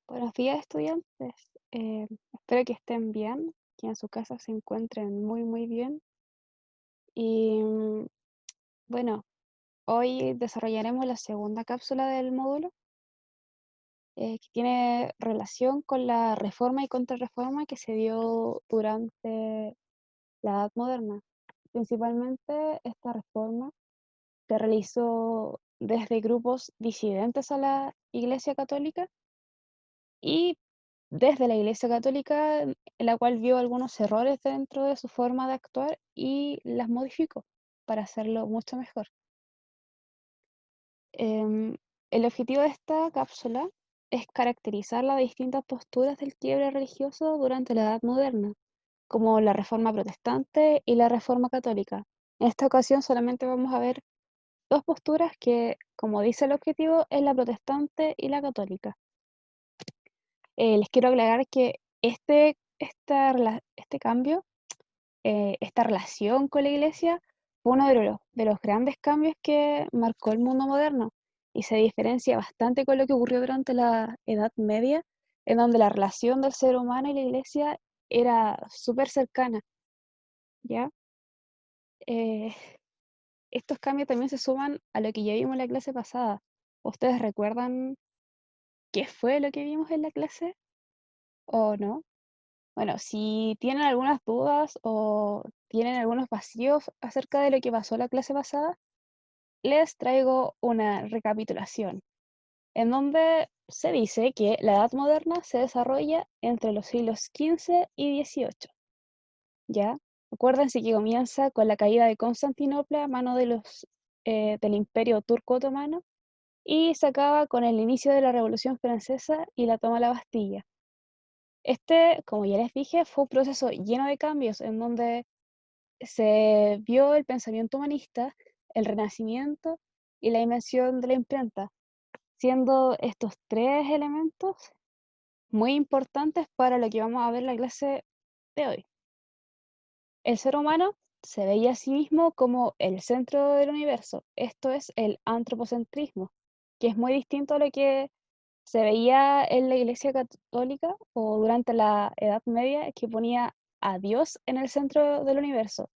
Buenos días, estudiantes. Espero que estén bien, que en su casa se encuentren muy, muy bien. Y bueno, hoy desarrollaremos la segunda cápsula del módulo, que tiene relación con la reforma y contrarreforma que se dio durante la Edad Moderna. Principalmente esta reforma se realizó desde grupos disidentes a la Iglesia Católica y desde la Iglesia Católica, en la cual vio algunos errores dentro de su forma de actuar y las modificó para hacerlo mucho mejor. Em, el objetivo de esta cápsula es caracterizar las distintas posturas del quiebre religioso durante la Edad Moderna, como la Reforma Protestante y la Reforma Católica. En esta ocasión solamente vamos a ver dos posturas que, como dice el objetivo, es la protestante y la católica. Les quiero aclarar que este cambio, esta relación con la iglesia, fue uno de los grandes cambios que marcó el mundo moderno y se diferencia bastante con lo que ocurrió durante la Edad Media, en donde la relación del ser humano y la iglesia era súper cercana, ¿ya? Eh, estos cambios también se suman a lo que ya vimos en la clase pasada. ¿Ustedes recuerdan qué fue lo que vimos en la clase o no? Bueno, si tienen algunas dudas o tienen algunos vacíos acerca de lo que pasó la clase pasada, les traigo una recapitulación, en donde se dice que la Edad Moderna se desarrolla entre los siglos XV y XVIII, ¿ya? Acuérdense que comienza con la caída de Constantinopla a mano del Imperio Turco Otomano y se acaba con el inicio de la Revolución Francesa y la toma de la Bastilla. Este, como ya les dije, fue un proceso lleno de cambios en donde se vio el pensamiento humanista, el renacimiento y la invención de la imprenta, siendo estos tres elementos muy importantes para lo que vamos a ver en la clase de hoy. El ser humano se veía a sí mismo como el centro del universo, esto es el antropocentrismo, que es muy distinto a lo que se veía en la Iglesia Católica o durante la Edad Media, que ponía a Dios en el centro del universo.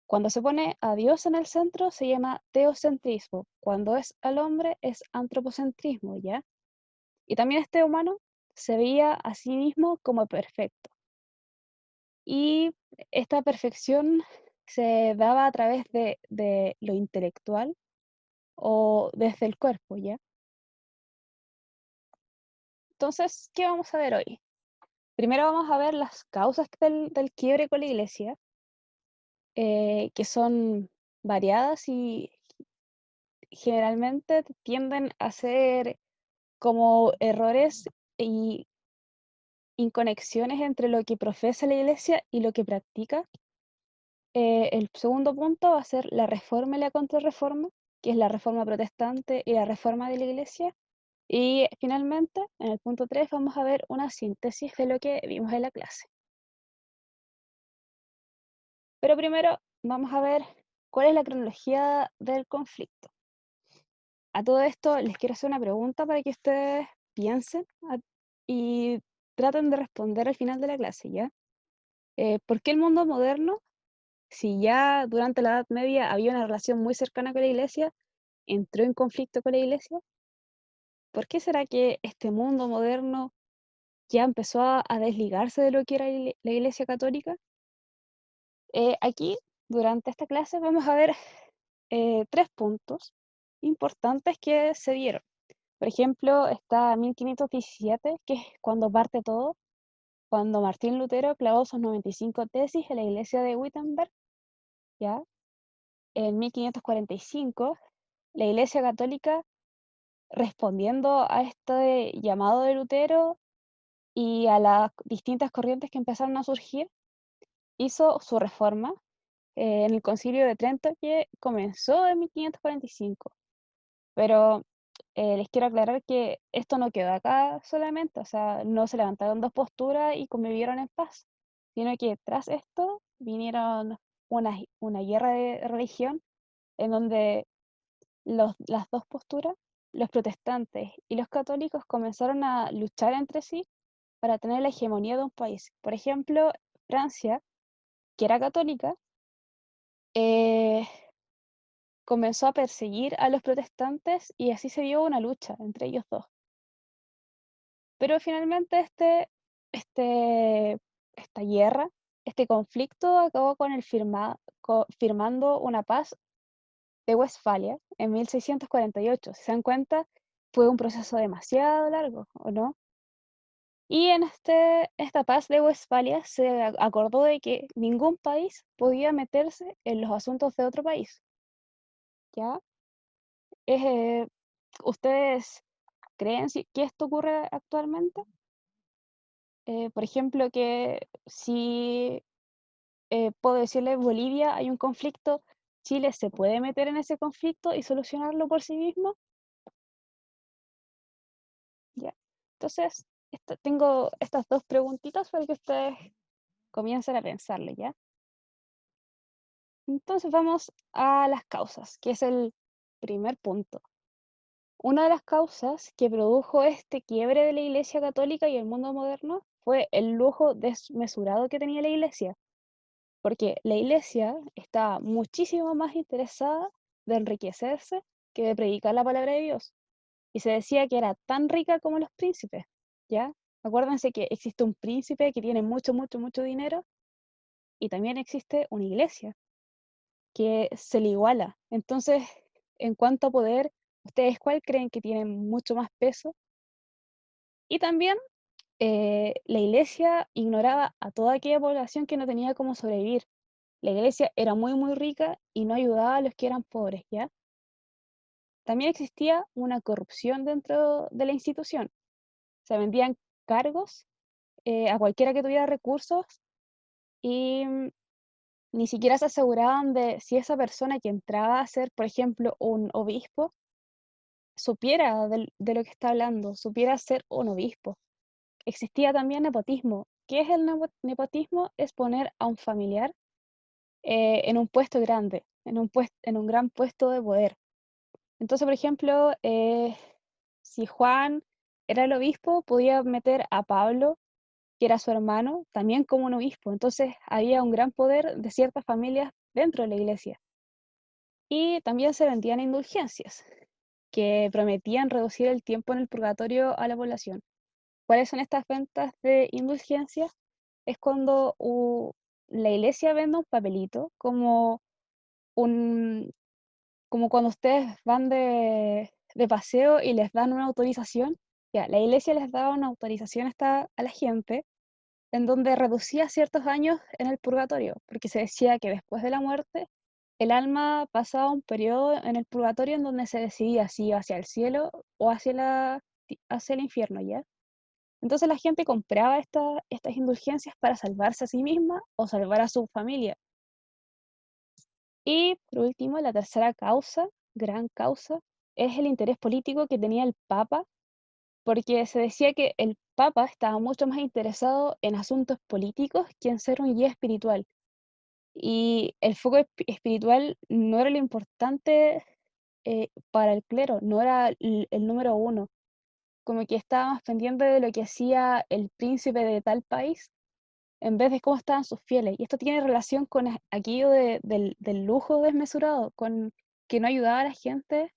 Cuando se pone a Dios en el centro se llama teocentrismo. Cuando es al hombre es antropocentrismo, ¿ya? Y también este humano se veía a sí mismo como perfecto. Y esta perfección se daba a través de lo intelectual o desde el cuerpo, ¿ya? Entonces, ¿qué vamos a ver hoy? Primero vamos a ver las causas del quiebre con la iglesia, que son variadas y generalmente tienden a ser como errores y inconexiones entre lo que profesa la iglesia y lo que practica. El segundo punto va a ser la reforma y la contrarreforma, que es la reforma protestante y la reforma de la iglesia. Y finalmente, en el punto 3 vamos a ver una síntesis de lo que vimos en la clase. Pero primero vamos a ver cuál es la cronología del conflicto. A todo esto les quiero hacer una pregunta para que ustedes piensen y traten de responder al final de la clase, ¿ya? ¿Por qué el mundo moderno, si ya durante la Edad Media había una relación muy cercana con la Iglesia, entró en conflicto con la Iglesia? ¿Por qué será que este mundo moderno ya empezó a desligarse de lo que era la Iglesia Católica? Aquí, durante esta clase, vamos a ver tres puntos importantes que se dieron. Por ejemplo, está 1517, que es cuando parte todo, cuando Martín Lutero clavó sus 95 tesis en la iglesia de Wittenberg, ¿ya? En 1545, la Iglesia Católica, respondiendo a este llamado de Lutero y a las distintas corrientes que empezaron a surgir, hizo su reforma en el Concilio de Trento, que comenzó en 1545. Pero les quiero aclarar que esto no quedó acá solamente, o sea, no se levantaron dos posturas y convivieron en paz, sino que tras esto vinieron una guerra de religión en donde las dos posturas los protestantes y los católicos comenzaron a luchar entre sí para tener la hegemonía de un país. Por ejemplo, Francia, que era católica, eh, comenzó a perseguir a los protestantes y así se dio una lucha entre ellos dos. Pero finalmente este, esta guerra, este conflicto acabó con firmando una paz de Westfalia en 1648. Si se dan cuenta, fue un proceso demasiado largo, ¿o no? Y en esta paz de Westfalia se acordó de que ningún país podía meterse en los asuntos de otro país, ¿ya? Eh, ¿Ustedes creen que esto ocurre actualmente? Por ejemplo, que si puedo decirle Bolivia hay un conflicto, Chile se puede meter en ese conflicto y solucionarlo por sí mismo, ¿ya? Entonces, tengo estas dos preguntitas para que ustedes comiencen a pensarlo, ¿ya? Entonces vamos a las causas, que es el primer punto. Una de las causas que produjo este quiebre de la Iglesia Católica y el mundo moderno fue el lujo desmesurado que tenía la Iglesia, porque la Iglesia estaba muchísimo más interesada de enriquecerse que de predicar la palabra de Dios. Y se decía que era tan rica como los príncipes, ¿ya? Acuérdense que existe un príncipe que tiene mucho, mucho, mucho dinero y también existe una iglesia que se le iguala. Entonces, en cuanto a poder, ¿ustedes cuál creen que tienen mucho más peso? Y también la iglesia ignoraba a toda aquella población que no tenía cómo sobrevivir. La iglesia era muy, muy rica y no ayudaba a los que eran pobres, ¿ya? También existía una corrupción dentro de la institución. Se vendían cargos a cualquiera que tuviera recursos y ni siquiera se aseguraban de si esa persona que entraba a ser, por ejemplo, un obispo, supiera de lo que está hablando, supiera ser un obispo. Existía también nepotismo. ¿Qué es el nepotismo? Es poner a un familiar en un puesto grande, en un gran puesto de poder. Entonces, por ejemplo, si Juan era el obispo, podía meter a Pablo, que era su hermano, también como un obispo. Entonces, había un gran poder de ciertas familias dentro de la iglesia. Y también se vendían indulgencias, que prometían reducir el tiempo en el purgatorio a la población. ¿Cuáles son estas ventas de indulgencias? Es cuando la iglesia vende un papelito, un, como cuando ustedes van de paseo y les dan una autorización. Ya, la iglesia les daba una autorización a la gente en donde reducía ciertos años en el purgatorio, porque se decía que después de la muerte el alma pasaba un periodo en el purgatorio en donde se decidía si iba hacia el cielo o hacia el infierno, ¿ya? Entonces la gente compraba estas indulgencias para salvarse a sí misma o salvar a su familia. Y por último, la tercera causa, gran causa, es el interés político que tenía el Papa, porque se decía que el Papa estaba mucho más interesado en asuntos políticos que en ser un guía espiritual. Y el foco espiritual no era lo importante para el clero, no era el número uno, como que estaba más pendiente de lo que hacía el príncipe de tal país en vez de cómo estaban sus fieles. Y esto tiene relación con aquello del lujo desmesurado, con que no ayudaba a la gente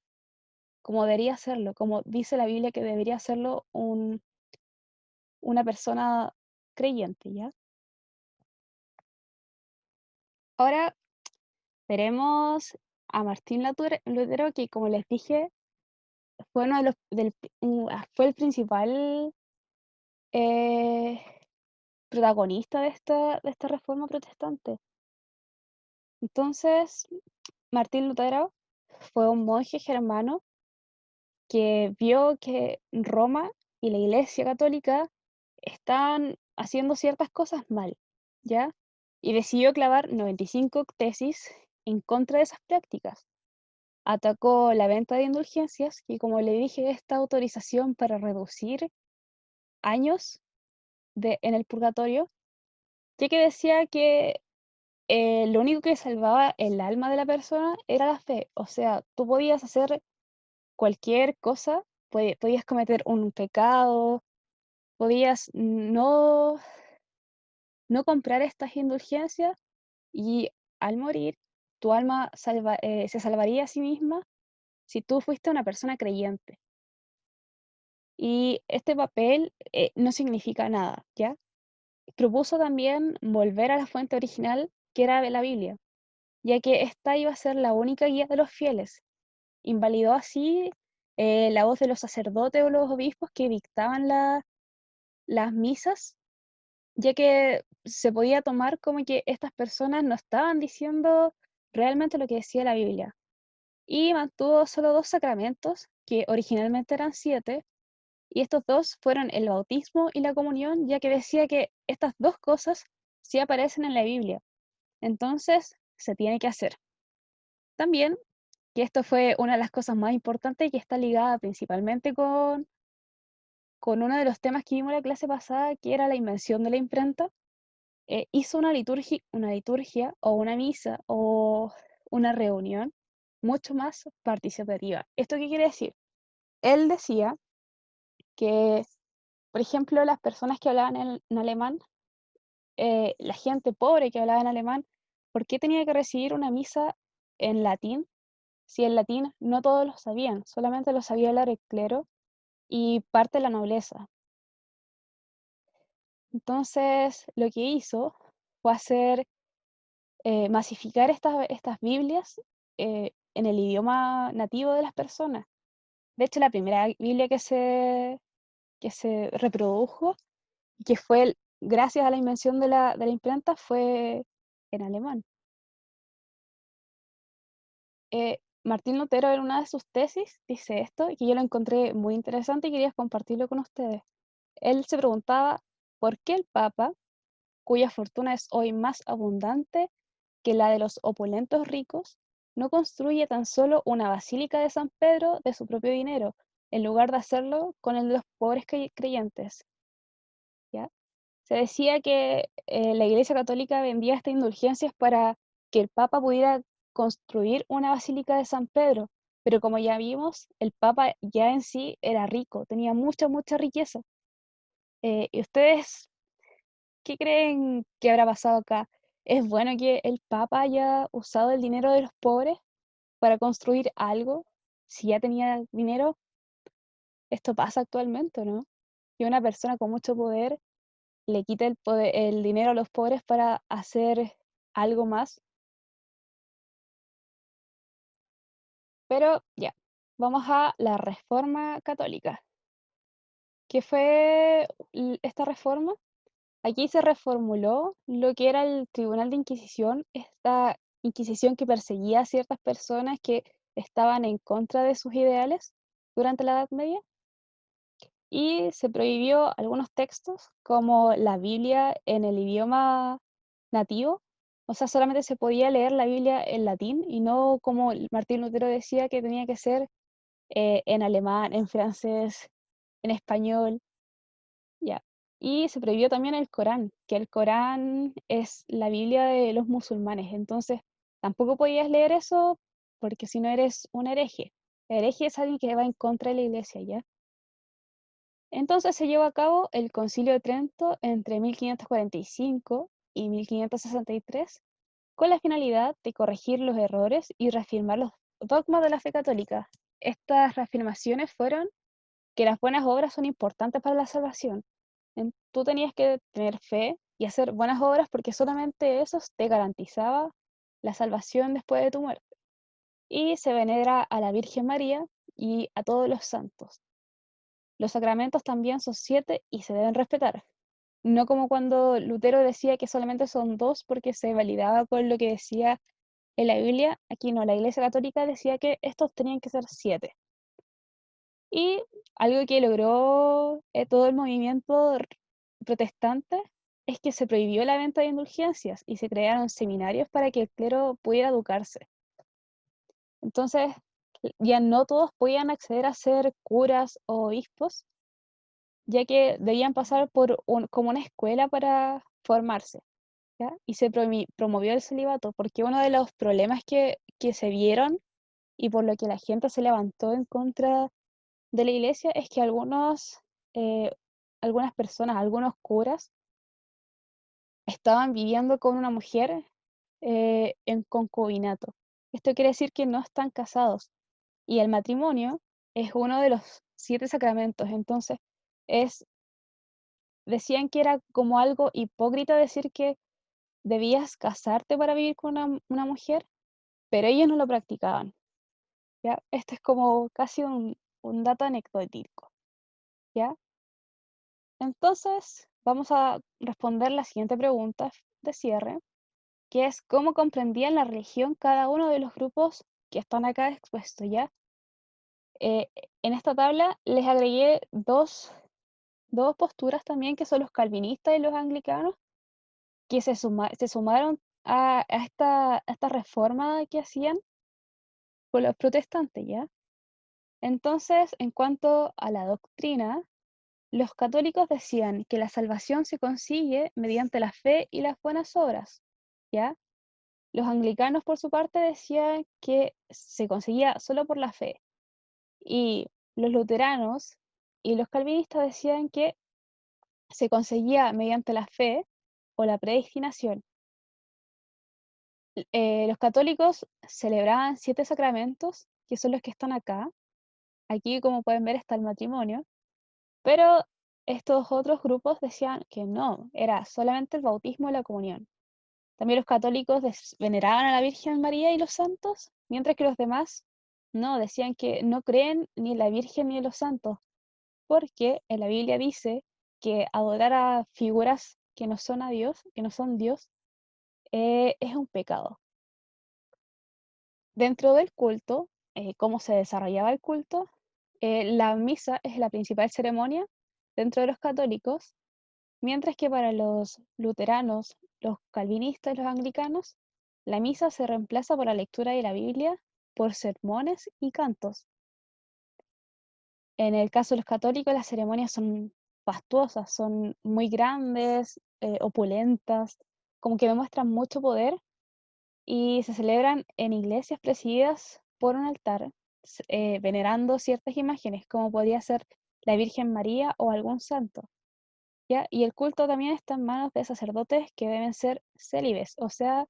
como debería hacerlo, como dice la Biblia que debería hacerlo una persona creyente, ¿ya? Ahora veremos a Martín Lutero, que como les dije, fue uno de fue el principal eh, protagonista de esta reforma protestante. Entonces, Martín Lutero fue un monje germano que vio que Roma y la Iglesia Católica estaban haciendo ciertas cosas mal, ¿ya? Y decidió clavar 95 tesis en contra de esas prácticas. Atacó la venta de indulgencias, y como le dije, esta autorización para reducir años en el purgatorio, ya que decía que lo único que salvaba el alma de la persona era la fe. O sea, tú podías hacer cualquier cosa, podías cometer un pecado, podías no comprar estas indulgencias y al morir tu alma se salvaría a sí misma si tú fuiste una persona creyente. Y este papel no significa nada, ¿ya? Propuso también volver a la fuente original, que era de la Biblia, ya que esta iba a ser la única guía de los fieles. Invalidó así la voz de los sacerdotes o los obispos que dictaban las misas, ya que se podía tomar como que estas personas no estaban diciendo realmente lo que decía la Biblia. Y mantuvo solo dos sacramentos, que originalmente eran siete, y estos dos fueron el bautismo y la comunión, ya que decía que estas dos cosas sí aparecen en la Biblia. Entonces, se tiene que hacer. También, que esto fue una de las cosas más importantes y que está ligada principalmente con uno de los temas que vimos en la clase pasada, que era la invención de la imprenta, hizo una liturgia o una misa o una reunión mucho más participativa. ¿Esto qué quiere decir? Él decía que, por ejemplo, las personas que hablaban en alemán, la gente pobre que hablaba en alemán, ¿por qué tenía que recibir una misa en latín si el latín no todos lo sabían? Solamente lo sabía hablar el clero y parte de la nobleza. Entonces, lo que hizo fue hacer masificar estas Biblias en el idioma nativo de las personas. De hecho, la primera Biblia que se reprodujo, y que fue gracias a la invención de la imprenta, fue en alemán. Martín Lutero, en una de sus tesis, dice esto, y que yo lo encontré muy interesante y quería compartirlo con ustedes. Él se preguntaba, ¿por qué el Papa, cuya fortuna es hoy más abundante que la de los opulentos ricos, no construye tan solo una basílica de San Pedro de su propio dinero, en lugar de hacerlo con el de los pobres creyentes? ¿Ya? Se decía que la Iglesia Católica vendía estas indulgencias para que el Papa pudiera construir una basílica de San Pedro, pero como ya vimos, el Papa ya en sí era rico, tenía mucha, mucha riqueza. ¿Y ustedes qué creen que habrá pasado acá? ¿Es bueno que el Papa haya usado el dinero de los pobres para construir algo? Si ya tenía dinero, esto pasa actualmente, ¿no? Que una persona con mucho poder le quita el dinero a los pobres para hacer algo más. Pero ya, vamos a la Reforma Católica. ¿Qué fue esta reforma? Aquí se reformuló lo que era el Tribunal de Inquisición, esta Inquisición que perseguía a ciertas personas que estaban en contra de sus ideales durante la Edad Media, y se prohibió algunos textos como la Biblia en el idioma nativo. O sea, solamente se podía leer la Biblia en latín y no como Martín Lutero decía que tenía que ser en alemán, en francés, en español, ya. Y se prohibió también el Corán, que el Corán es la Biblia de los musulmanes. Entonces, tampoco podías leer eso porque si no eres un hereje. Hereje es alguien que va en contra de la iglesia, ¿ya? Entonces se llevó a cabo el Concilio de Trento entre 1545 y 1563 con la finalidad de corregir los errores y reafirmar los dogmas de la fe católica. Estas reafirmaciones fueron que las buenas obras son importantes para la salvación. Tú tenías que tener fe y hacer buenas obras porque solamente eso te garantizaba la salvación después de tu muerte. Y se venera a la Virgen María y a todos los santos. Los sacramentos también son siete y se deben respetar. No como cuando Lutero decía que solamente son dos porque se validaba con lo que decía en la Biblia. Aquí no, la Iglesia Católica decía que estos tenían que ser siete. Y algo que logró todo el movimiento protestante es que se prohibió la venta de indulgencias y se crearon seminarios para que el clero pudiera educarse. Entonces, ya no todos podían acceder a ser curas o obispos, ya que debían pasar por como una escuela para formarse, ¿ya? Y se promovió el celibato, porque uno de los problemas que se vieron y por lo que la gente se levantó en contra de la iglesia es que eh, algunas personas, algunos curas, estaban viviendo con una mujer en concubinato. Esto quiere decir que no están casados y el matrimonio es uno de los 7 sacramentos. Entonces, es, decían que era como algo hipócrita decir que debías casarte para vivir con una mujer, pero ellos no lo practicaban. ¿Ya? Este es como casi un dato anecdótico. ¿Ya? Entonces, vamos a responder la siguiente pregunta de cierre, que es cómo comprendían la religión cada uno de los grupos que están acá expuestos, ¿ya? Eh, en esta tabla les agregué dos posturas también, que son los calvinistas y los anglicanos, que se sumaron a esta reforma que hacían con los protestantes, ¿ya? Entonces, en cuanto a la doctrina, los católicos decían que la salvación se consigue mediante la fe y las buenas obras, ¿ya? Los anglicanos, por su parte, decían que se conseguía solo por la fe. Y los luteranos y los calvinistas decían que se conseguía mediante la fe o la predestinación. Los católicos celebraban 7 sacramentos, que son los que están acá. Aquí, como pueden ver, está el matrimonio. Pero estos otros grupos decían que no, era solamente el bautismo y la comunión. También los católicos veneraban a la Virgen María y los santos, mientras que los demás no, decían que no creen ni en la Virgen ni en los santos, porque en la Biblia dice que adorar a figuras que no son a Dios, que no son Dios, es un pecado. Dentro del culto, cómo se desarrollaba el culto, la misa es la principal ceremonia dentro de los católicos, mientras que para los luteranos, los calvinistas y los anglicanos, la misa se reemplaza por la lectura de la Biblia, por sermones y cantos. En el caso de los católicos, las ceremonias son fastuosas, son muy grandes, opulentas, como que demuestran mucho poder y se celebran en iglesias presididas por un altar, venerando ciertas imágenes, como podría ser la Virgen María o algún santo. ¿Ya? Y el culto también está en manos de sacerdotes que deben ser célibes, o sea,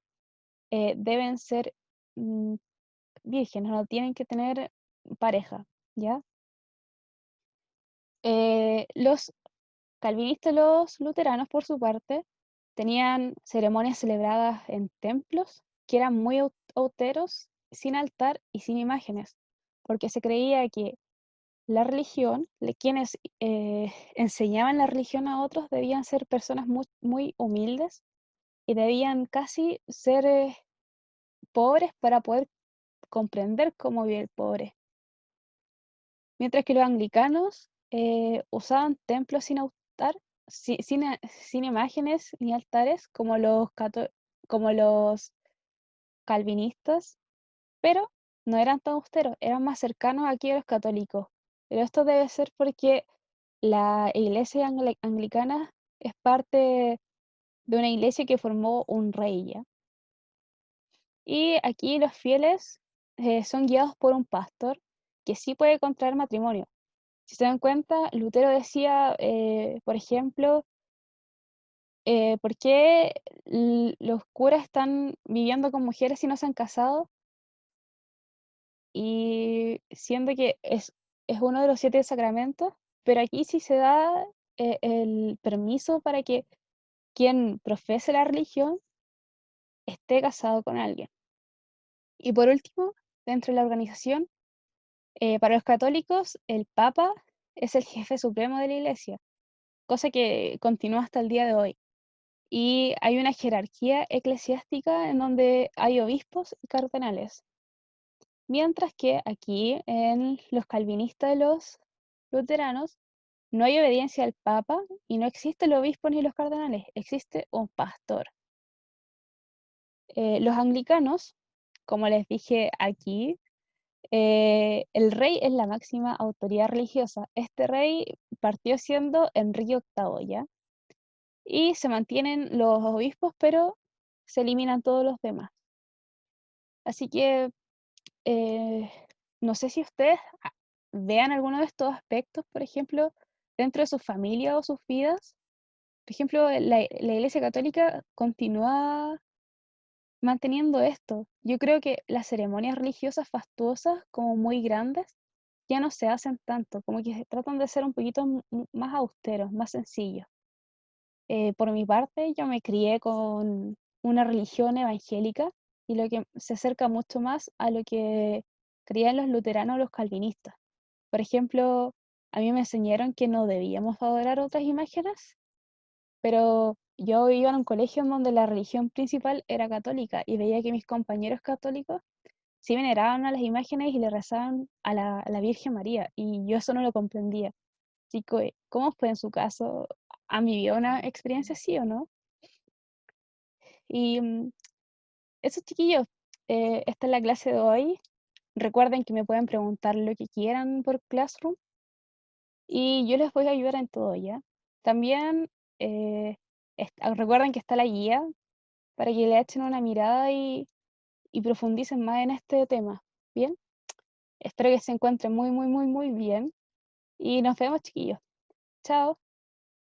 deben ser mm, vírgenes, no tienen que tener pareja, ¿ya? Los calvinistas y los luteranos, por su parte, tenían ceremonias celebradas en templos que eran muy austeros, sin altar y sin imágenes, porque se creía que la religión, quienes enseñaban la religión a otros debían ser personas muy, muy humildes y debían casi ser pobres para poder comprender cómo vive el pobre. Mientras que los anglicanos usaban templos sin altar, sin imágenes ni altares, como los calvinistas, pero no eran tan austeros, eran más cercanos aquí a los católicos. Pero esto debe ser porque la iglesia anglicana es parte de una iglesia que formó un rey, ¿ya? Y aquí los fieles son guiados por un pastor que sí puede contraer matrimonio. Si se dan cuenta, Lutero decía, por ejemplo, ¿por qué los curas están viviendo con mujeres si no se han casado? Y siendo que es uno de los 7 sacramentos, pero aquí sí se da el permiso para que quien profese la religión esté casado con alguien. Y por último, dentro de la organización, para los católicos, el Papa es el jefe supremo de la Iglesia, cosa que continúa hasta el día de hoy. Y hay una jerarquía eclesiástica en donde hay obispos y cardenales. Mientras que aquí en los calvinistas y los luteranos no hay obediencia al Papa y no existe el obispo ni los cardenales, existe un pastor. Los anglicanos, como les dije aquí, el rey es la máxima autoridad religiosa. Este rey partió siendo Enrique VIII, ¿ya? Y se mantienen los obispos, pero se eliminan todos los demás. Así que no sé si ustedes vean alguno de estos aspectos, por ejemplo, dentro de su familia o sus vidas. Por ejemplo, la Iglesia Católica continúa manteniendo esto. Yo creo que las ceremonias religiosas fastuosas, como muy grandes, ya no se hacen tanto, como que se tratan de ser un poquito más austeros, más sencillos. Por mi parte, yo me crié con una religión evangélica y lo que se acerca mucho más a lo que creían los luteranos o los calvinistas. Por ejemplo, a mí me enseñaron que no debíamos adorar otras imágenes, pero yo iba en un colegio en donde la religión principal era católica y veía que mis compañeros católicos sí veneraban a las imágenes y le rezaban a la Virgen María, y yo eso no lo comprendía. Así que, ¿cómo fue en su caso? ¿Han vivido una experiencia así o no? Y eso, chiquillos, esta es la clase de hoy. Recuerden que me pueden preguntar lo que quieran por Classroom y yo les voy a ayudar en todo, ¿ya? También recuerden que está la guía para que le echen una mirada y profundicen más en este tema. Bien, espero que se encuentren muy, muy, muy, muy bien y nos vemos, chiquillos. Chao.